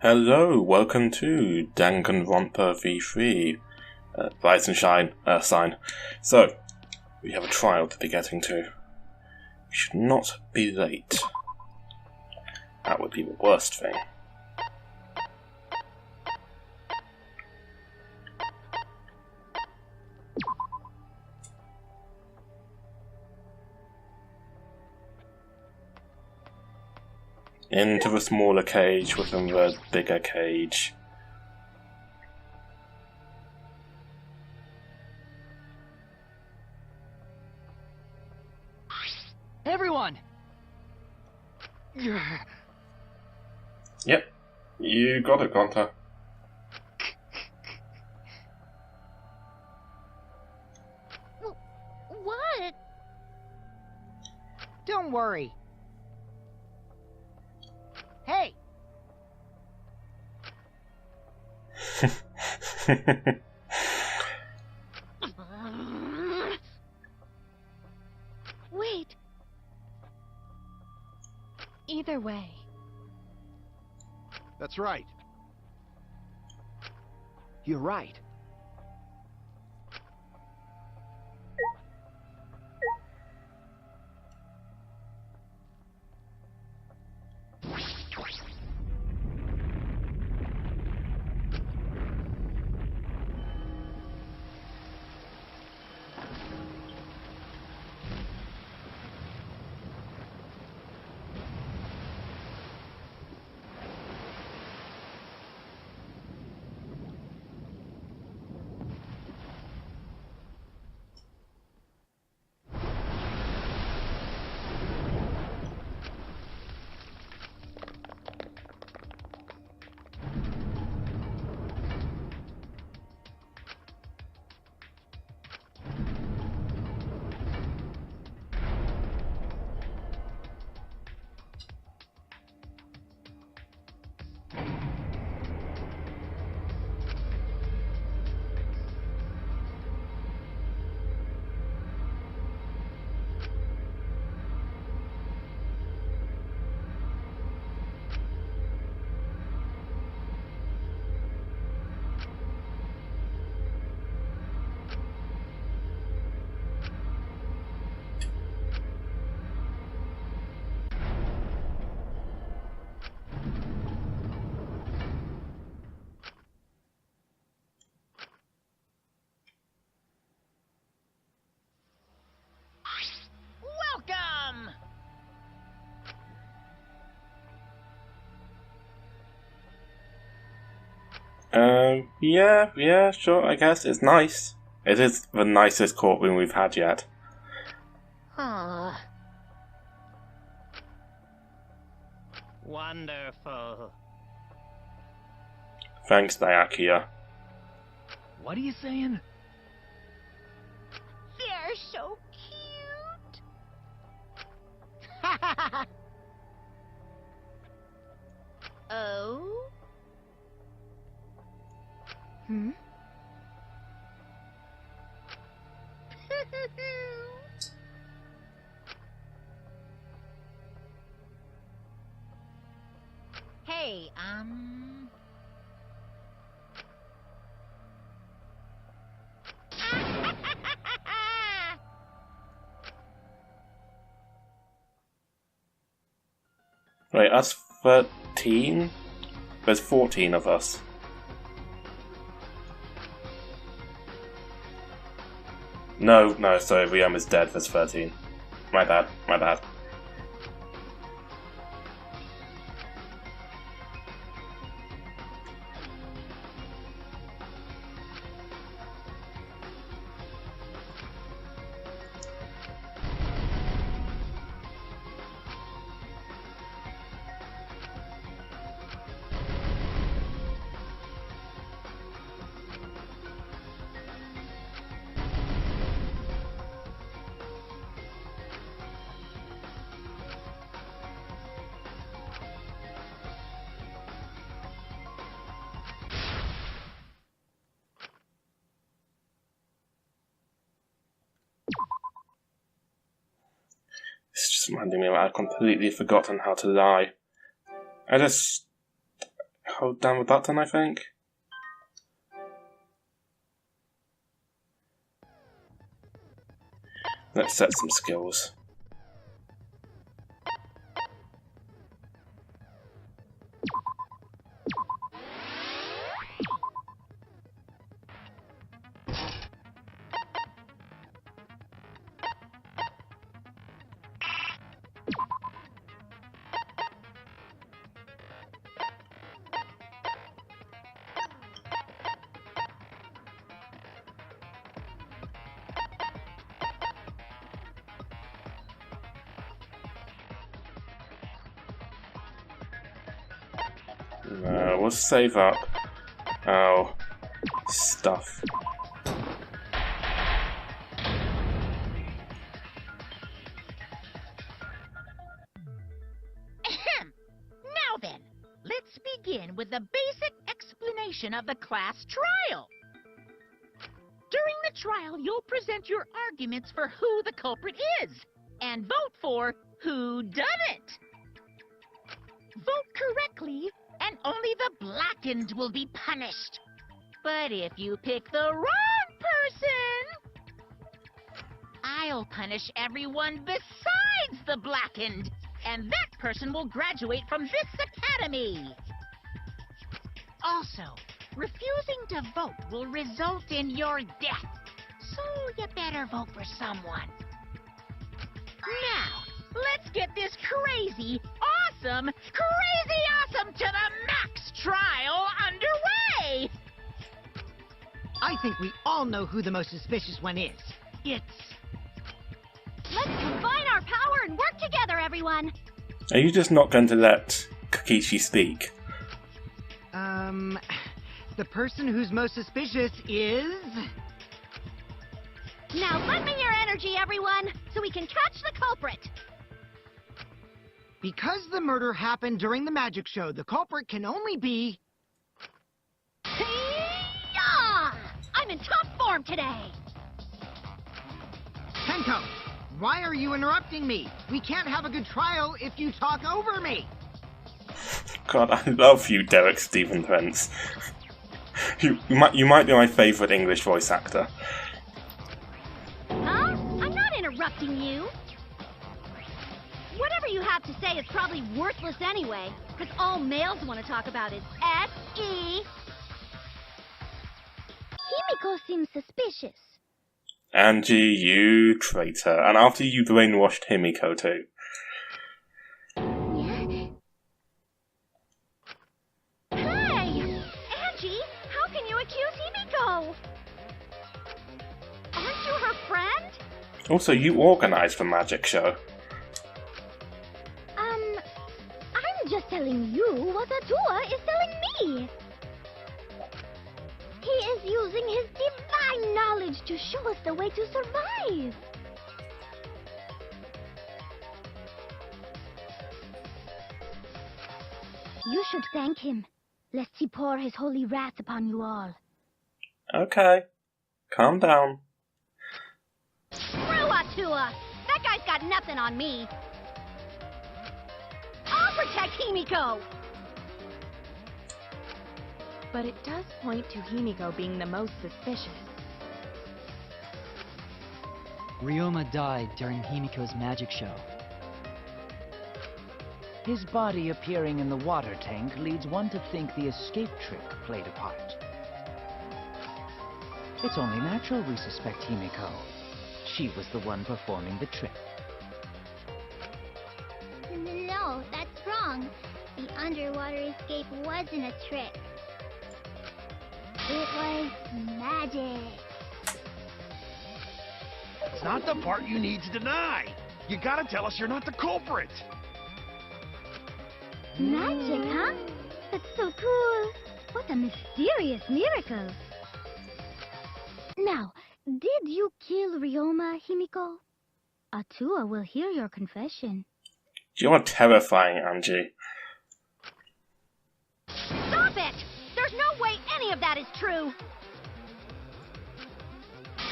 Hello, welcome to Danganronpa V3. Rise and shine, sign. So, we have a trial to be getting to. We should not be late. That would be the worst thing. Into the smaller cage within the bigger cage. Everyone! Yep, you got it, Gonta. What? Don't worry. Hey! Wait. Either way. That's right. You're right. Welcome! Yeah, sure, I guess. It's nice. It is the nicest courtroom we've had yet. Wonderful. Thanks, Nyakia. What are you saying? They're so cute. Oh? Hmm? Hey, Wait, us 13? There's 14 of us. No, sorry, Liam is dead, there's 13. My bad. It's just reminding me that I've completely forgotten how to lie. I just hold down the button, I think. Let's set some skills. We'll save up our stuff. Ahem. Now then, let's begin with the basic explanation of the class trial. During the trial, you'll present your arguments for who the culprit is, and vote for who done it. Vote correctly, and only the blackened will be punished. But if you pick the wrong person, I'll punish everyone besides the blackened, and that person will graduate from this academy. Also, refusing to vote will result in your death, so you better vote for someone. Now, let's get this crazy awesome to the max trial underway! I think we all know who the most suspicious one is. It's... Let's combine our power and work together, everyone! Are you just not going to let Kakishi speak? The person who's most suspicious is... Now lend me your energy, everyone, so we can catch the culprit! Because the murder happened during the magic show, the culprit can only be... Hey-ya! I'm in top form today! Tento, why are you interrupting me? We can't have a good trial if you talk over me! God, I love you, Derek Stephen Prince. you might be my favourite English voice actor. Huh? I'm not interrupting you! Whatever you have to say is probably worthless anyway, because all males want to talk about is S.E. Himiko seems suspicious. Angie, you traitor. And after you brainwashed Himiko too. Hey! Angie, how can you accuse Himiko? Aren't you her friend? Also, you organised the magic show. I'm just telling you what Atua is telling me. He is using his divine knowledge to show us the way to survive. You should thank him, lest he pour his holy wrath upon you all. Okay. Calm down. Screw Atua! That guy's got nothing on me. I'll protect Himiko! But it does point to Himiko being the most suspicious. Ryoma died during Himiko's magic show. His body appearing in the water tank leads one to think the escape trick played a part. It's only natural we suspect Himiko. She was the one performing the trick. No, that's wrong. The underwater escape wasn't a trick. It was magic. It's not the part you need to deny. You gotta tell us you're not the culprit. Magic, huh? That's so cool. What a mysterious miracle. Now, did you kill Ryoma, Himiko? Atua will hear your confession. You are terrifying, Angie. Stop it! There's no way any of that is true.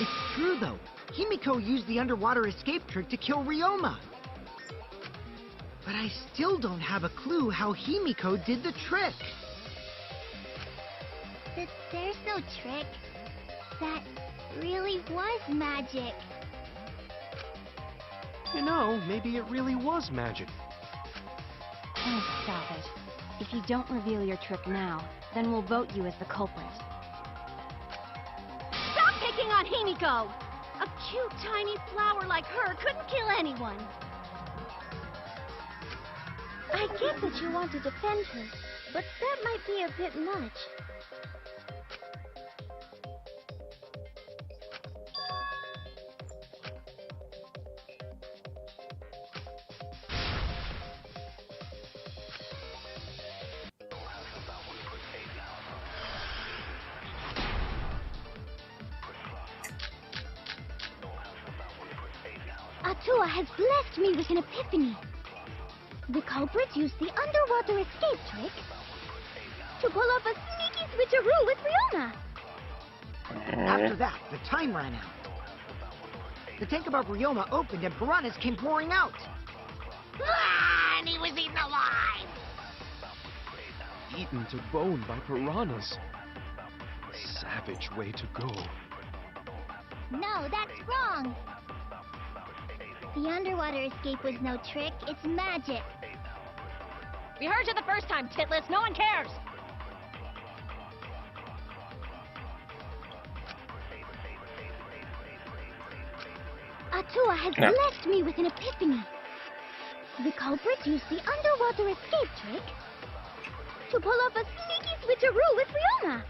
It's true, though. Himiko used the underwater escape trick to kill Ryoma. But I still don't have a clue how Himiko did the trick. There's no trick. That really was magic. You know, maybe it really was magic. Oh, stop it. If you don't reveal your trick now, then we'll vote you as the culprit. Stop picking on Himiko! A cute, tiny flower like her couldn't kill anyone. I get that you want to defend her, but that might be a bit much. Atua has blessed me with an epiphany. The culprit used the underwater escape trick to pull off a sneaky switcheroo with Riona. After that, the time ran out. The tank above Ryoma opened and piranhas came pouring out. Ah, and he was eaten alive! Eaten to bone by piranhas. Savage way to go. No, that's wrong. The underwater escape was no trick, it's magic. We heard you the first time, Titless. No one cares. Atua has blessed me with an epiphany. The culprit used the underwater escape trick to pull off a sneaky switcheroo with Riona.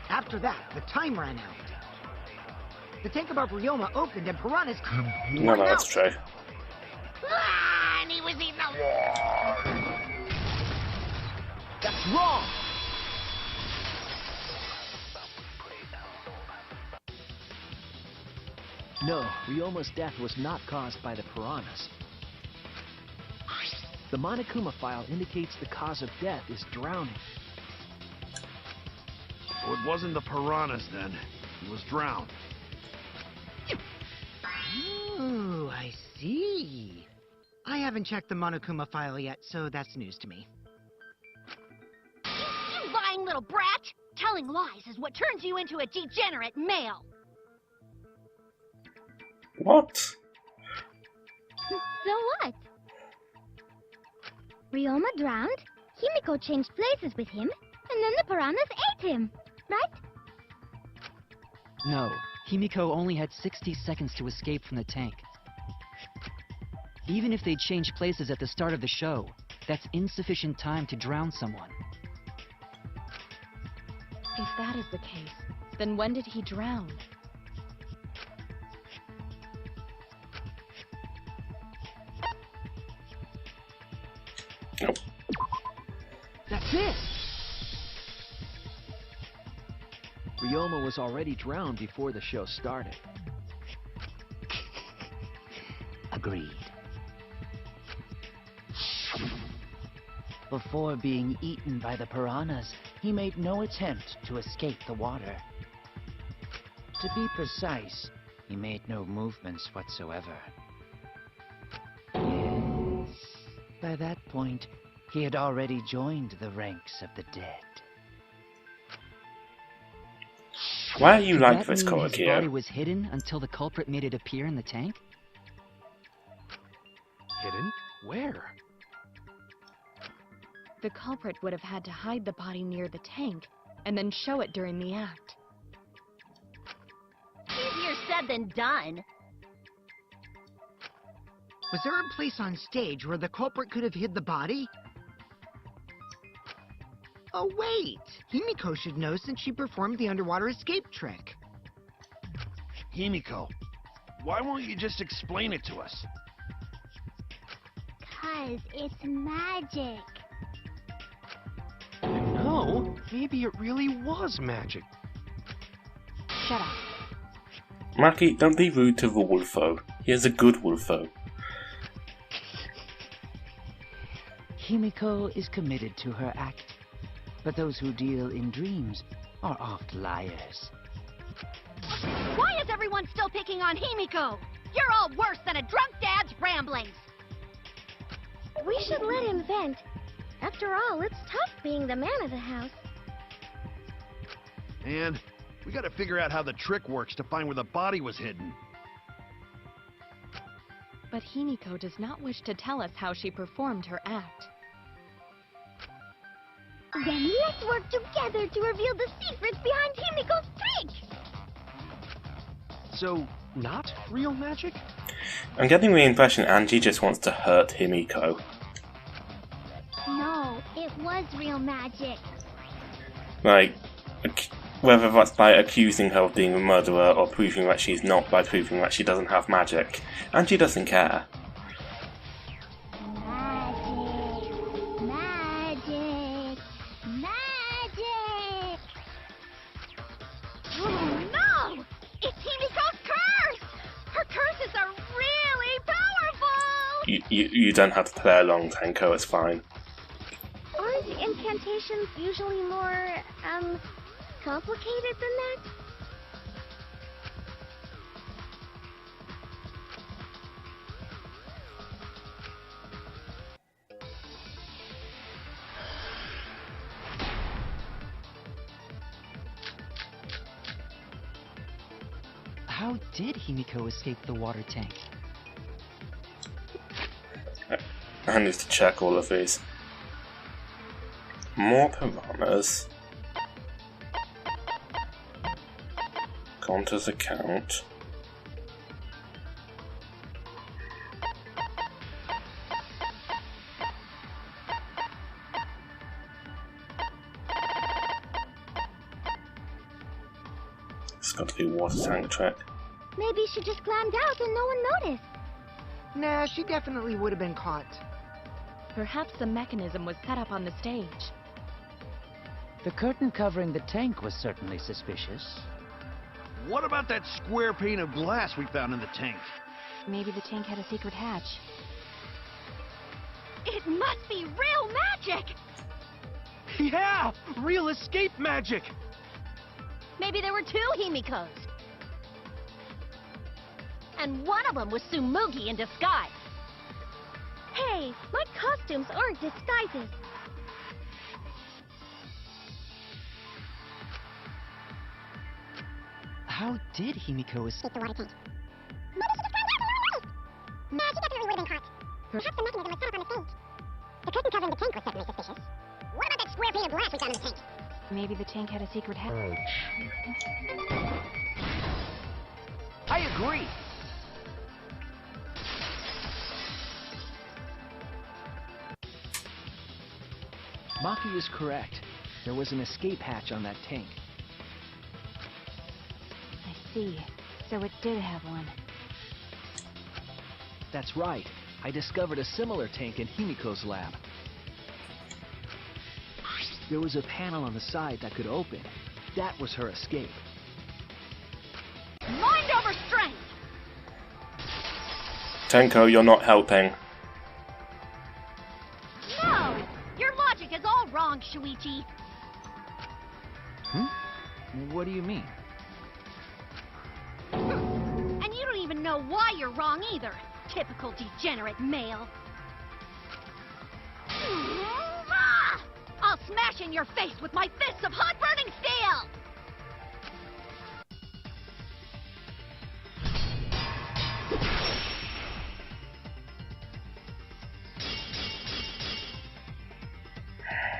After that, the time ran out. The tank above Ryoma opened and piranhas came pouring No, out. that's true. Ah, and he was eaten alive! That's wrong! No, Ryoma's death was not caused by the piranhas. The Monokuma file indicates the cause of death is drowning. So it wasn't the piranhas then. He was drowned. Ooh, I see. I haven't checked the Monokuma file yet, so that's news to me. You lying little brat! Telling lies is what turns you into a degenerate male. What? So what? Ryoma drowned, Himiko changed places with him, and then the piranhas ate him, right? No, Himiko only had 60 seconds to escape from the tank. Even if they changed places at the start of the show, that's insufficient time to drown someone. If that is the case, then when did he drown? Nope. That's it! Ryoma was already drowned before the show started. Agreed. Before being eaten by the piranhas, he made no attempt to escape the water. To be precise, he made no movements whatsoever. By that point, he had already joined the ranks of the dead. Why are you Did like that this, mean his body Koakio? was hidden until the culprit made it appear in the tank? Hidden? Where? The culprit would have had to hide the body near the tank, and then show it during the act. Easier said than done. Was there a place on stage where the culprit could have hid the body? Oh, wait! Himiko should know since she performed the underwater escape trick. Himiko, why won't you just explain it to us? 'Cause it's magic. No, maybe it really was magic. Shut up. Maki, don't be rude to the Wolfo. He is a good Wolfo. Himiko is committed to her act, but those who deal in dreams are oft liars. Why is everyone still picking on Himiko? You're all worse than a drunk dad's ramblings. We should let him vent. After all, it's tough being the man of the house. And we gotta figure out how the trick works to find where the body was hidden. But Himiko does not wish to tell us how she performed her act. Then let's work together to reveal the secrets behind Himiko's trick! So, not real magic? I'm getting the impression Angie just wants to hurt Himiko. No, it was real magic. Like, whether that's by accusing her of being a murderer or proving that she's not by proving that she doesn't have magic. Angie doesn't care. Magic! Magic! Oh no! It's Himiko's curse! Her curses are really powerful! You don't have to play along, Tenko, it's fine. Aren't incantations usually more, complicated than that? How did Himiko escape the water tank? I need to check all of these. More piranhas. Conta's account. It's got to be water tank trick. Maybe she just climbed out and no one noticed. Nah, she definitely would have been caught. Perhaps the mechanism was set up on the stage. The curtain covering the tank was certainly suspicious. What about that square pane of glass we found in the tank? Maybe the tank had a secret hatch. It must be real magic! Yeah! Real escape magic! Maybe there were two Himikos. And one of them was Tsumugi in disguise. Hey, my costumes aren't disguises. How did Himiko escape? The water tank. Maybe she just climbed out. Nah, she definitely would have been caught. Perhaps the mechanism was set up on the stage. The curtain covering the tank was certainly suspicious. What about that square pane of glass we found in the tank? Maybe the tank had a secret hatch. I agree! Maki is correct. There was an escape hatch on that tank. I see. So it did have one. That's right. I discovered a similar tank in Himiko's lab. There was a panel on the side that could open. That was her escape. Mind over strength! Tenko, you're not helping. No! Your logic is all wrong, Shuichi. What do you mean? And you don't even know why you're wrong either. Typical degenerate male. I'll smash in your face with my fists of hot burning steel!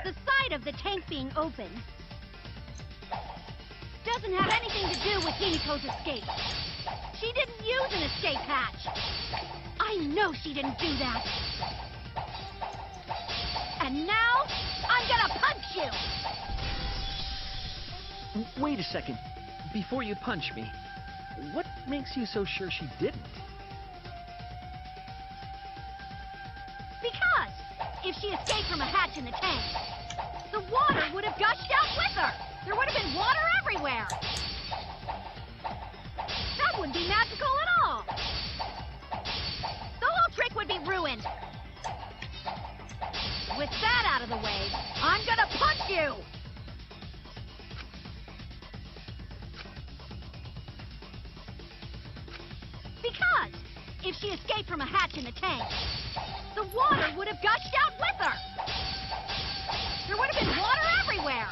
The side of the tank being open doesn't have anything to do with Himiko's escape. She didn't use an escape hatch. I know she didn't do that. And now, I'm gonna punch you! Wait a second. Before you punch me, what makes you so sure she didn't? Because if she escaped from a hatch in the tank, the water would have gushed out with her. There would have been water everywhere. That wouldn't be magical at all. The whole trick would be ruined. With that out of the way, I'm gonna punch you! Because if she escaped from a hatch in the tank, the water would have gushed out with her. There would have been water everywhere.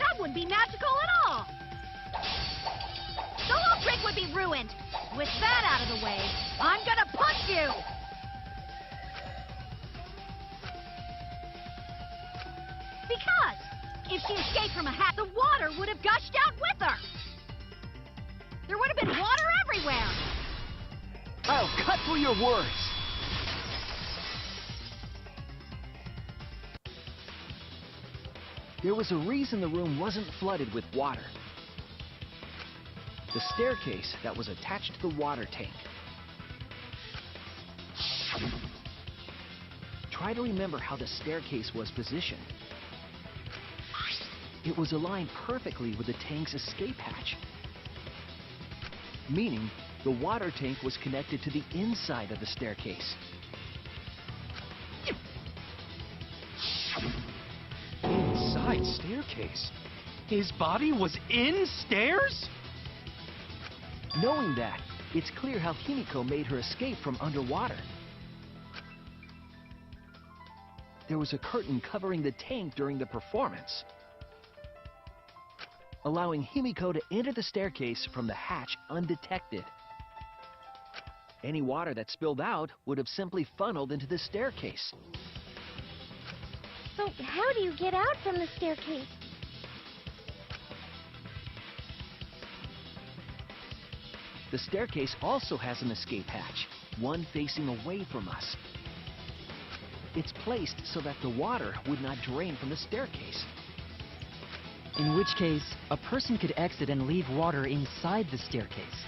That wouldn't be magical Because if she escaped from a hat, the water would have gushed out with her. There would have been water everywhere. I'll cut through your words. There was a reason the room wasn't flooded with water. The staircase that was attached to the water tank. Try to remember how the staircase was positioned. It was aligned perfectly with the tank's escape hatch, meaning the water tank was connected to the inside of the staircase. Inside staircase? His body was in stairs? Knowing that, it's clear how Himiko made her escape from underwater. There was a curtain covering the tank during the performance, allowing Himiko to enter the staircase from the hatch undetected. Any water that spilled out would have simply funneled into the staircase. So how do you get out from the staircase? The staircase also has an escape hatch, one facing away from us. It's placed so that the water would not drain from the staircase. In which case, a person could exit and leave water inside the staircase.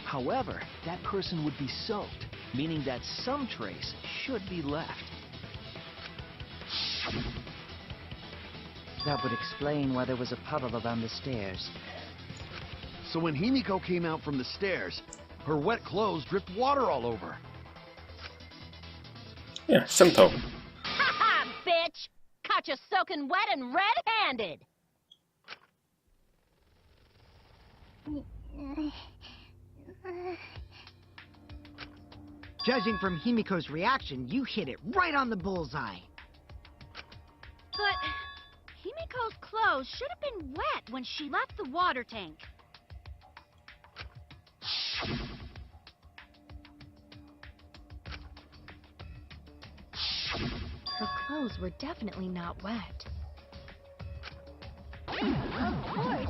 However, that person would be soaked, meaning that some trace should be left. That would explain why there was a puddle around the stairs. So when Himiko came out from the stairs, her wet clothes dripped water all over. Yeah, simple. Ha ha, bitch! Caught you soaking wet and red-handed! Judging from Himiko's reaction, you hit it right on the bullseye. But Himiko's clothes should have been wet when she left the water tank. Her clothes were definitely not wet. Of course.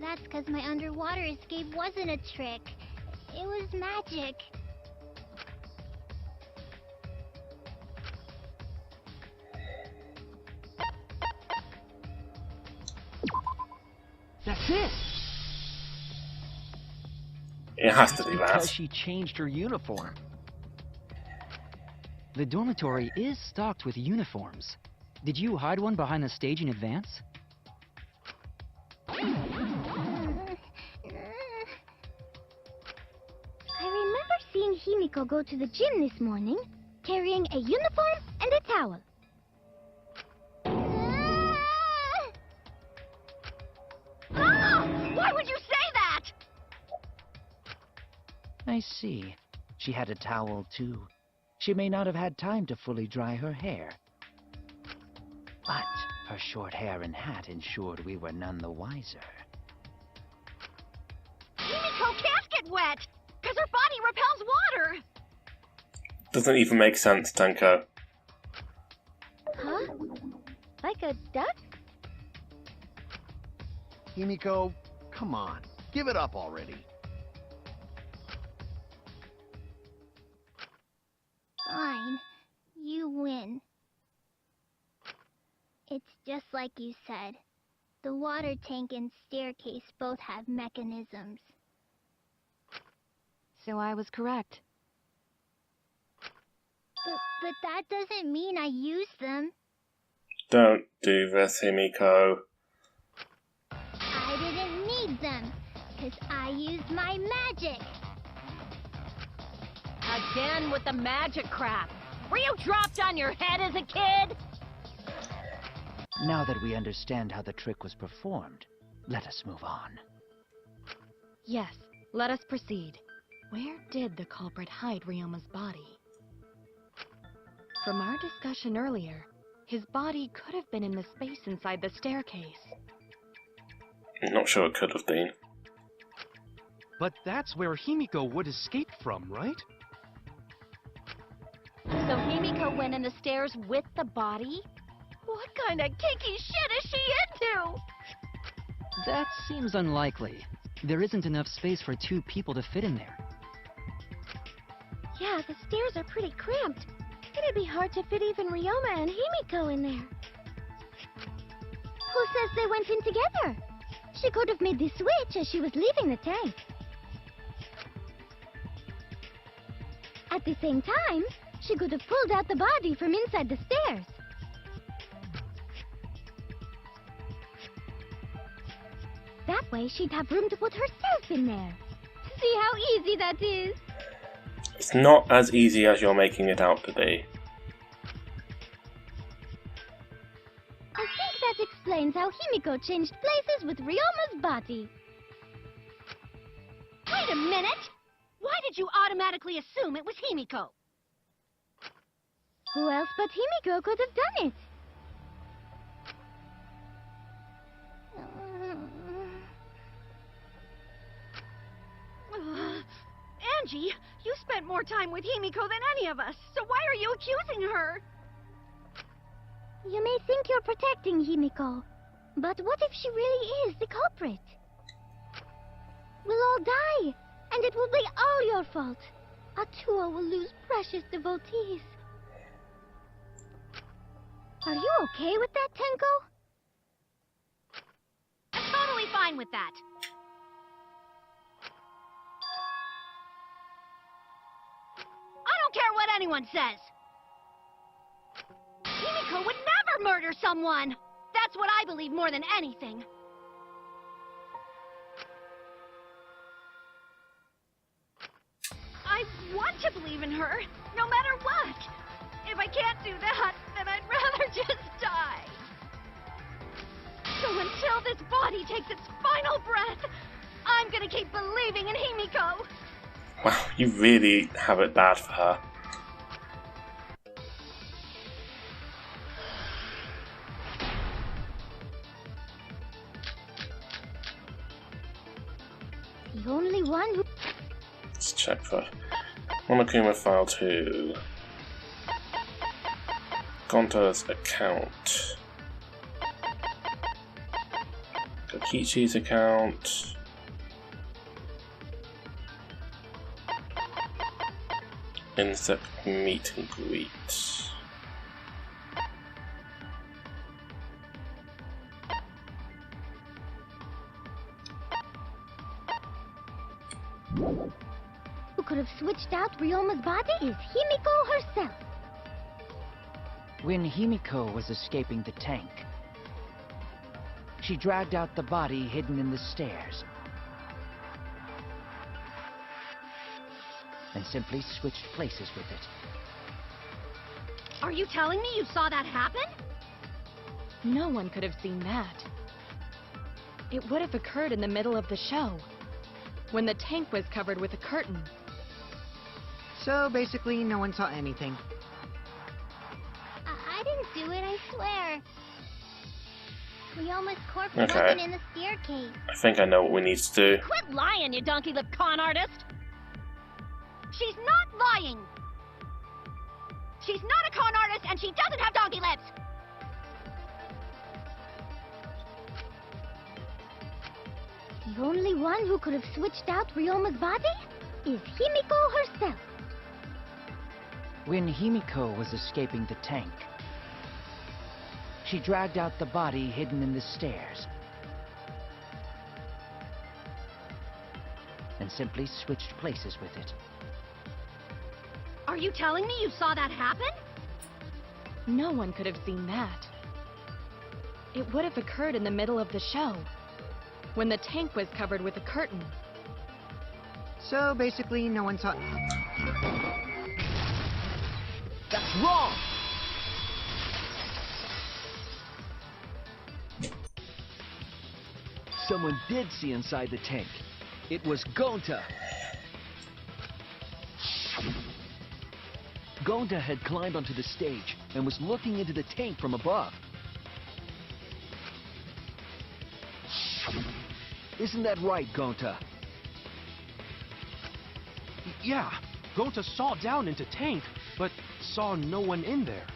That's because my underwater escape wasn't a trick. It was magic. That's it! It has to be Because that. she changed her uniform. The dormitory is stocked with uniforms. Did you hide one behind the stage in advance? I remember seeing Himiko go to the gym this morning, carrying a uniform and a towel. Why would you say that? I see. She had a towel, too. She may not have had time to fully dry her hair. But her short hair and hat ensured we were none the wiser. Himiko can't get wet, because her body repels water. Doesn't even make sense, Tenko. Huh? Like a duck? Himiko, come on. Give it up already. Fine. You win. It's just like you said. The water tank and staircase both have mechanisms. So I was correct. But that doesn't mean I use them. Don't do this, Himiko. I didn't need them, because I used my magic. Again with the magic crap. Were you dropped on your head as a kid? Now that we understand how the trick was performed, let us move on. Yes, let us proceed. Where did the culprit hide Ryoma's body? From our discussion earlier, his body could have been in the space inside the staircase. I'm not sure it could have been. But that's where Himiko would escape from, right? So Himiko Himiko went in the stairs with the body? What kind of kinky shit is she into? That seems unlikely. There isn't enough space for 2 people to fit in there. Yeah, the stairs are pretty cramped. It'd be hard to fit even Ryoma and Himiko in there. Who says they went in together? She could have made the switch as she was leaving the tank. At the same time, she could have pulled out the body from inside the stairs. That way, she'd have room to put herself in there. See how easy that is? It's not as easy as you're making it out to be. I think that explains how Himiko changed places with Ryoma's body. Wait a minute! Why did you automatically assume it was Himiko? Who else but Himiko could have done it? Angie, you spent more time with Himiko than any of us, so why are you accusing her? You may think you're protecting Himiko, but what if she really is the culprit? We'll all die, and it will be all your fault. Atua will lose precious devotees. Are you okay with that, Tenko? I'm totally fine with that. I don't care what anyone says. Himiko would never murder someone. That's what I believe more than anything. I want to believe in her, no matter what. If I can't do that, then I'd rather just die. So until this body takes its final breath, I'm gonna keep believing in Himiko. Wow, you really have it bad for her. The only one who... Let's check for Monokuma File 2. Gonta's account. Kokichi's account. Insect meet and greet. who could have switched out Ryoma's body is Himiko herself. When Himiko was escaping the tank, she dragged out the body hidden in the stairs and simply switched places with it. Are you telling me you saw that happen? No one could have seen that. It would have occurred in the middle of the show, when the tank was covered with a curtain. So basically, no one saw anything. I didn't do it, I swear. Ryoma's corpse Okay. wasn't in the staircase. I think I know what we need to do. Quit lying, you donkey-lipped con artist! She's not lying! She's not a con artist, and she doesn't have donkey lips! The only one who could have switched out Ryoma's body is Himiko herself. When Himiko was escaping the tank, she dragged out the body hidden in the stairs and simply switched places with it. Are you telling me you saw that happen? No one could have seen that. It would have occurred in the middle of the show, when the tank was covered with a curtain. So basically, no one saw... That's wrong! Someone did see inside the tank. It was Gonta. Gonta had climbed onto the stage and was looking into the tank from above. Isn't that right, Gonta? Yeah, Gonta saw down into tank, but saw no one in there.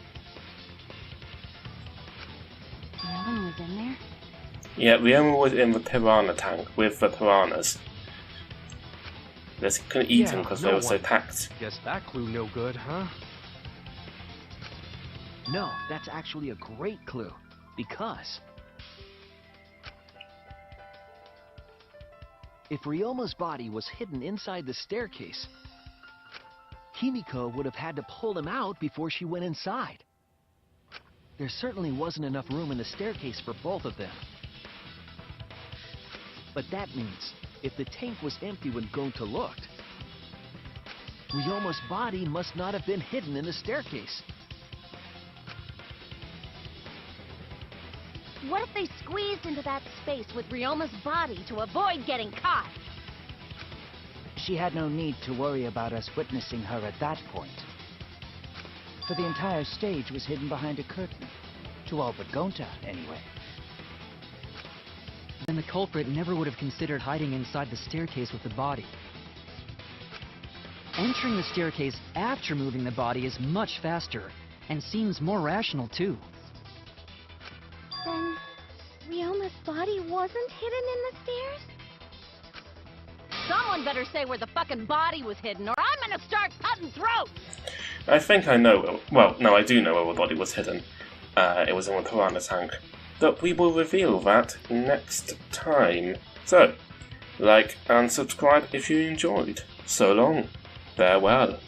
No one was in there? Yeah, Ryoma was in the piranha tank with the piranhas. They couldn't eat them because they were so packed. Guess that clue no good, huh? No, that's actually a great clue. Because if Ryoma's body was hidden inside the staircase, Himiko would have had to pull him out before she went inside. There certainly wasn't enough room in the staircase for both of them. But that means, if the tank was empty when Gonta looked, Ryoma's body must not have been hidden in the staircase. What if they squeezed into that space with Ryoma's body to avoid getting caught? She had no need to worry about us witnessing her at that point. For the entire stage was hidden behind a curtain. To all but Gonta, anyway. Then the culprit never would have considered hiding inside the staircase with the body. Entering the staircase after moving the body is much faster, and seems more rational too. Then, Ryoma's body wasn't hidden in the stairs? Someone better say where the fucking body was hidden, or I'm gonna start cutting throats! I think I know. Well, no, I do know where the body was hidden. It was in the piranha tank. But we will reveal that next time. So, like and subscribe if you enjoyed. So long. Farewell.